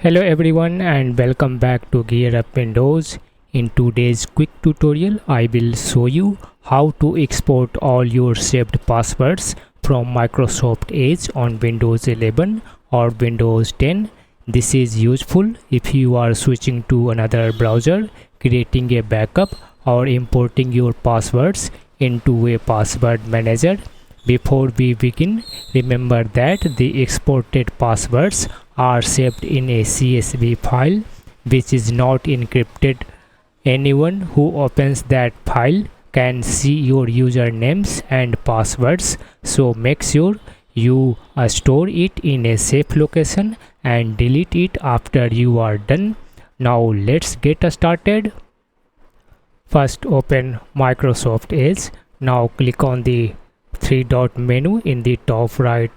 Hello everyone and welcome back to GearUpWindows. In today's quick tutorial, I will show you how to export all your saved passwords from Microsoft Edge on Windows 11 or Windows 10. This is useful if you are switching to another browser, creating a backup, or importing your passwords into a password manager. Before we begin, remember that the exported passwords are saved in a CSV file which is not encrypted. Anyone who opens that file can see your usernames and passwords, so make sure you store it in a safe location and delete it after you are done. Now let's get started. First, open Microsoft Edge. Now click on the three-dot menu in the top right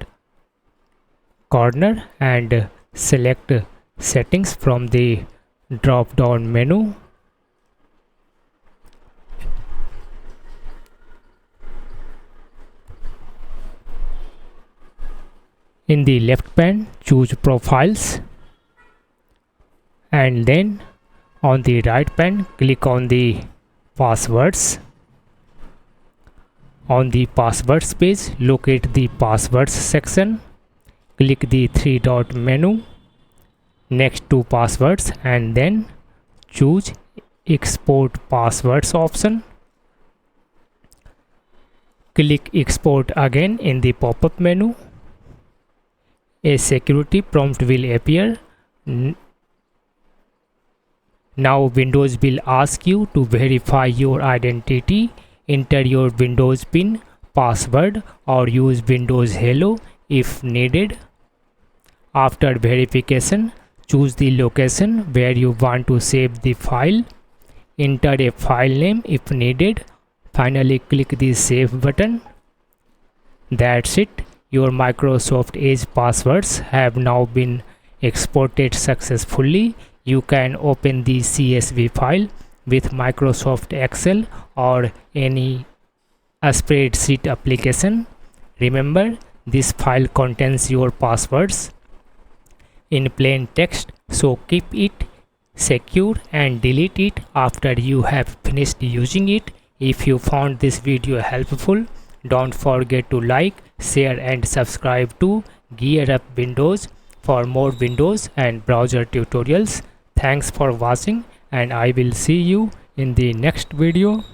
corner and select settings from the drop down menu. In the left pane, choose profiles, and then on the right pane click on the passwords. On the passwords page, locate the passwords section. Click the three-dot menu next to passwords and then choose export passwords option. Click export again in the pop-up menu. A security prompt will appear. Now Windows will ask you to verify your identity. Enter your Windows PIN, password, or use Windows Hello if needed. After verification, choose the location where you want to save the file. Enter a file name if needed. Finally, click the Save button. That's it. Your Microsoft Edge passwords have now been exported successfully. You can open the CSV file with Microsoft Excel or any spreadsheet application. Remember, this file contains your passwords in plain text, so keep it secure and delete it after you have finished using it. If you found this video helpful, don't forget to like, share and subscribe to GearUpWindows for more Windows and browser tutorials. Thanks for watching and I will see you in the next video.